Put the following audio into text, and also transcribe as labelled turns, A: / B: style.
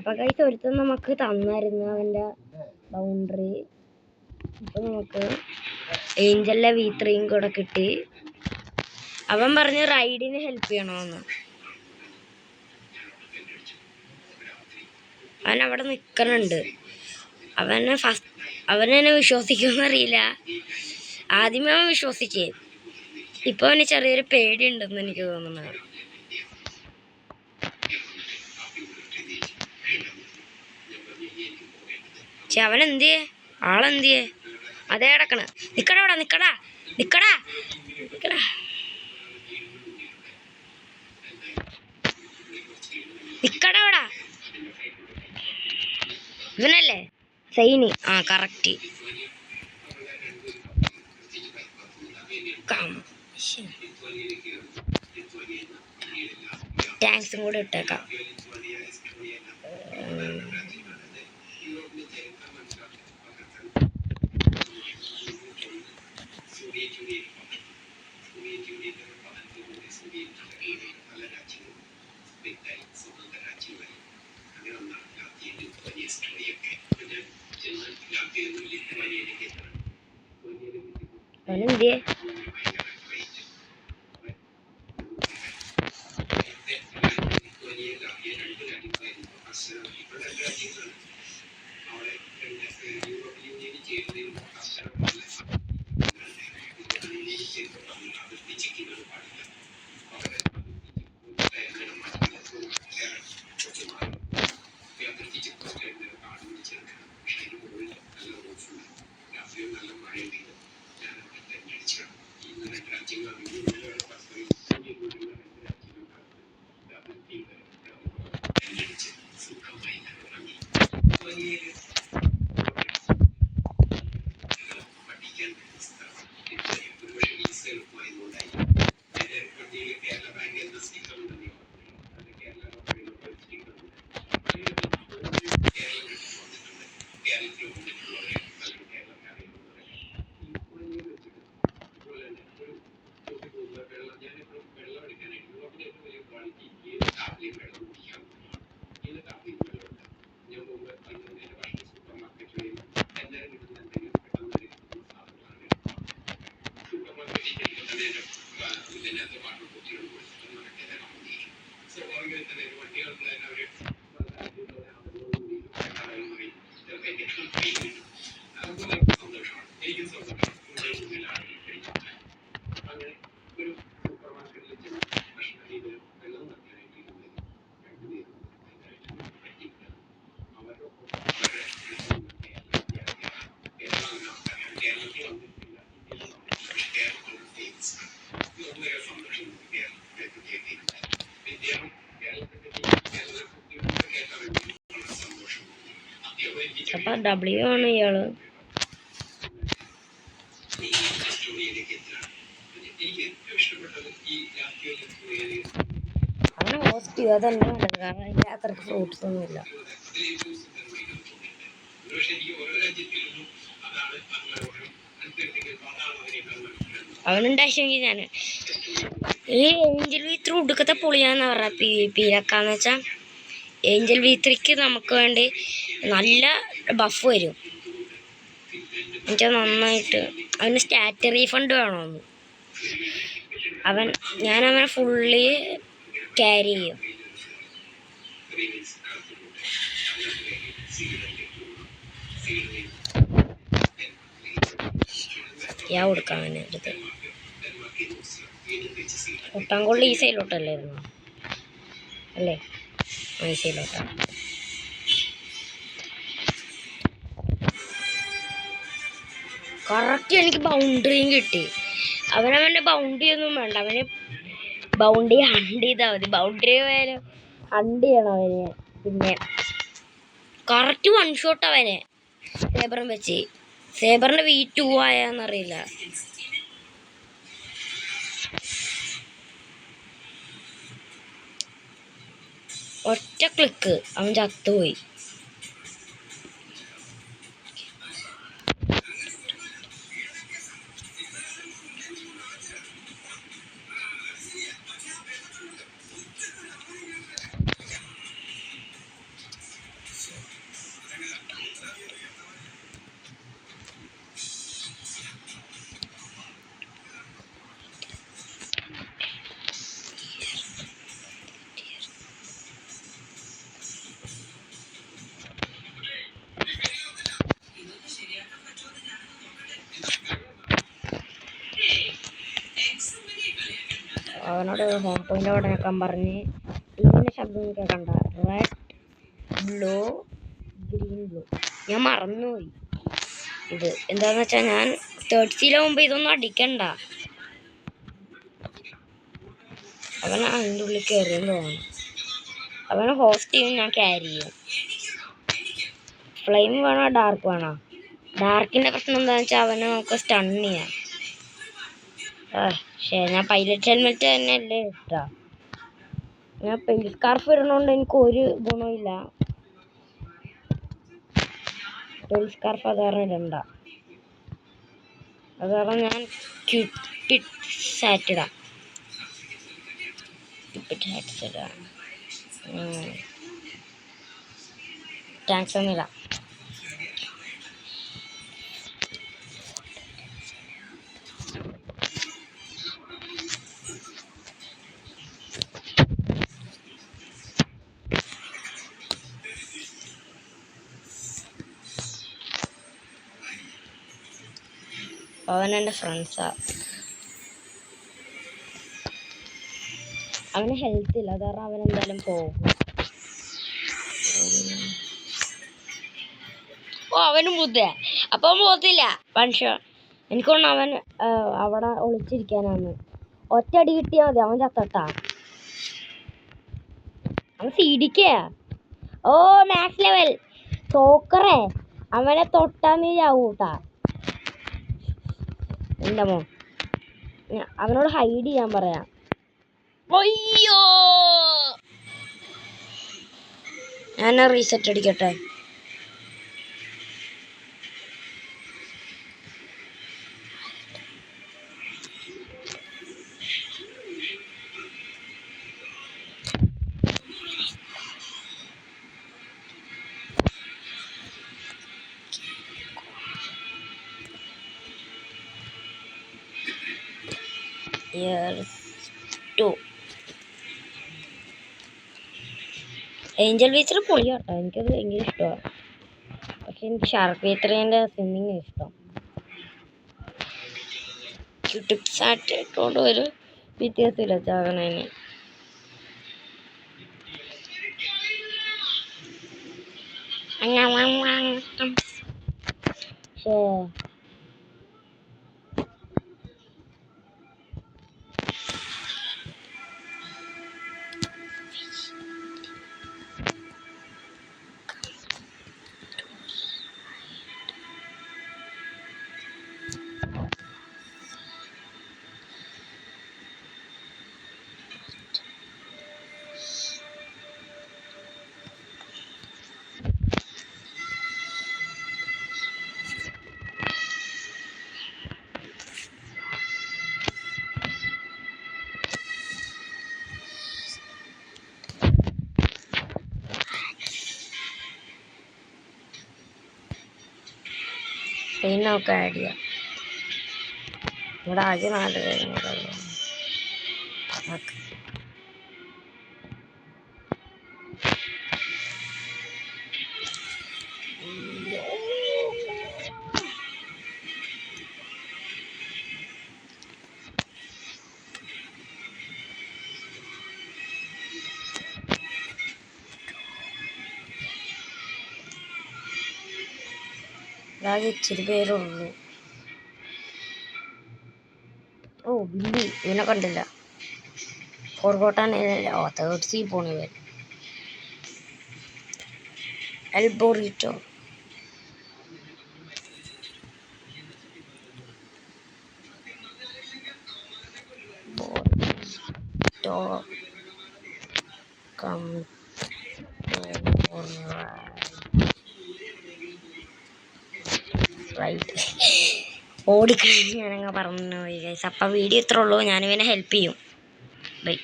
A: അപ്പൊ ഗൈസ് ഒരുത്തം നമുക്ക് തന്നായിരുന്നു അവന്റെ ബൗണ്ടറി. അപ്പൊ നമുക്ക് ഏഞ്ചലിലെ V3 കൂടെ കിട്ടി. അവൻ പറഞ്ഞു റൈഡിന് ഹെൽപ്പ് ചെയ്യണമെന്ന്. അവൻ അവിടെ നിൽക്കണുണ്ട്. അവനെന്നെ വിശ്വസിക്കുമെന്നറിയില്ല. ആദ്യമേ അവൻ വിശ്വസിച്ചേ. ഇപ്പൊ അവന് ചെറിയൊരു പേടിയുണ്ടെന്ന് എനിക്ക് തോന്നുന്നു. അവനെന്തിയേ? ആളെന്തിയേ? അതേ കിടക്കണ. നിക്കടാ നിക്കടാ നിക്കടാ നിക്കടാ. നിക്കടാ. ഇവനല്ലേ സൈനി? ആ കറക്റ്റ്. ടാങ്ക്സും കൂടെ ഇട്ടേക്കാം. അവനെന്തിയേ? അപ്പൊ W ആണ് ഇയാള്. അവനെ ഹോസ്റ്റ് ചെയ്യും. അതെന്നെ വേണ്ടത്. കാരണം അതിൻ്റെ അത്രയ്ക്ക് ഫ്രൂട്ട്സ് ഒന്നുമില്ല. അവനുണ്ടായില്ലെങ്കിൽ ഞാൻ ഈ ഏഞ്ചൽ V3 ഒടുക്കത്തെ പൊളിയാന്ന് പറഞ്ഞ PvPയിലൊക്കെന്ന് വെച്ചാൽ ഏഞ്ചൽ V3ക്ക് നമുക്ക് വേണ്ടി നല്ല ബഫ് വരും. എനിക്ക് നന്നായിട്ട് അവന് സ്റ്റാറ്റ് റീഫണ്ട് വേണമെന്ന്. ഞാനവനെ ഫുള്ളി ക്യാരി ചെയ്യും. ഞാൻ കൊടുക്കാം അവനെ അടുത്ത്. ഒട്ടാങ്കൊള്ളി ഈ സൈഡിലോട്ടല്ലായിരുന്നു അല്ലേ? ഈ സൈഡിലോട്ടാണ്. കറക്റ്റ് എനിക്ക് ബൗണ്ടറിയും കിട്ടി. അവനവൻ്റെ ബൗണ്ടറി ഒന്നും വേണ്ട. അവന് ബൗണ്ടറി ഹണ്ട് ചെയ്താൽ മതി. ബൗണ്ടറി പോയാലും ഹണ്ട് ചെയ്യണം അവന്. പിന്നെ കറക്റ്റ് 1 ഷോട്ട് അവനെ സേബറും വെച്ച്. സേബറിൻ്റെ V2 ആയാന്നറിയില്ല. ഒറ്റ ക്ലിക്ക് അവൻ ചത്തുപോയി. എന്നിട്ട് ഹോം ടോയിൻ്റെ അവിടെ നിൽക്കാൻ പറഞ്ഞ് ടീമിൻ്റെ ശബ്ദം കേൾക്കണ്ട. Red blue green blue. ഞാൻ മറന്നുപോയി ഇത്. എന്താന്ന് വെച്ചാൽ ഞാൻ തേർഡ് സീലാകുമ്പോൾ ഇതൊന്നും അടിക്കണ്ട. അവനെ അതിൻ്റെ ഉള്ളിൽ കയറിയെന്ന് തോന്നുന്നു. അവനെ ഹോസ്റ്റ് ചെയ്യും, ഞാൻ ക്യാരി ചെയ്യും. ഫ്ലെയിം വേണോ ഡാർക്ക് വേണോ? ഡാർക്കിൻ്റെ പ്രശ്നം എന്താണെന്ന് വെച്ചാൽ അവനെ നമുക്ക് സ്റ്റൺ ചെയ്യാം. ശരി, ഞാൻ പൈലറ്റ് ഹെൽമെറ്റ് തന്നെയല്ലേ ഇട്ടാ. ഞാൻ പെയിൽ സ്കാർഫ് ഇടുന്നതുകൊണ്ട് എനിക്ക് ഒരു ഗുണമില്ല. പെയിൽ സ്കാർഫ് അത് കാരണം ഇടണ്ട. അത് കാരണം ഞാൻ ക്യൂപ്പിഡ് സാറ്റ് ഇടാം. ക്യൂപ്പിഡ് ഹാറ്റ്സ് ഇടാം. താങ്ക്സ് ഒന്നുമില്ല. അവനെൻ്റെ ഫ്രണ്ട്സാ. അവന് ഹെൽത്ത് ഇല്ല, അത് കാരണം അവനെന്തായാലും പോകും. ഓ, അവനും ബുദ്ധ. അപ്പം പോകത്തില്ല മനുഷ്യ. എനിക്കൊന്നും അവൻ അവിടെ ഒളിച്ചിരിക്കാനാണ്. ഒറ്റയടി കിട്ടിയാൽ മതി, അവൻ ചത്തട്ടാ. അവൻ സീഡിക്കയാ. ഓ, മാക്സ് ലെവൽ സോക്കറേ. അവനെ തൊട്ടാന്ന് ചാവൂട്ടാ. എൻ്റെ മോൻ, അവനോട് ഹൈഡ് ചെയ്യാൻ പറയാം. അയ്യോ, ഞാൻ റീസെറ്റ് അടിക്കട്ടെ. ഏഞ്ചൽ വീച്ചർ പൊളിയാട്ടോ, എനിക്കത് ഭയങ്കര ഇഷ്ടമാണ്. പക്ഷെ എനിക്ക് ഷാർക്ക് വീച്ചറിൻ്റെ സ്വിമ്മിങ് ഇഷ്ടം. യൂട്യൂബ് സാറ്റ് ഇട്ടുകൊണ്ട് ഒരു വ്യത്യാസമില്ല ചാകണേന്. പക്ഷേ നമുക്ക് ആഡ് ചെയ്യാം. ഇവിടെ ആകെ 4 പേരും കൂടെ ഉള്ളു. ആകെ ഇച്ചിരി പേരുള്ളൂ. ഓ, ബില്ലി ഇവനെ കണ്ടില്ല. ഫോർഗോട്ടാനല്ല. ഓ, തേർഡ് സീ പോണ ഇവൻ. എൽബോറിറ്റോ. ഓടിക്കഴിഞ്ഞ് ഞാനങ്ങ് പറഞ്ഞു പോയി ഗൈസ്. അപ്പം വീഡിയോ ഇത്രേ ഉള്ളൂ. ഞാനിവനെ ഹെൽപ്പ് ചെയ്യും. ബൈ.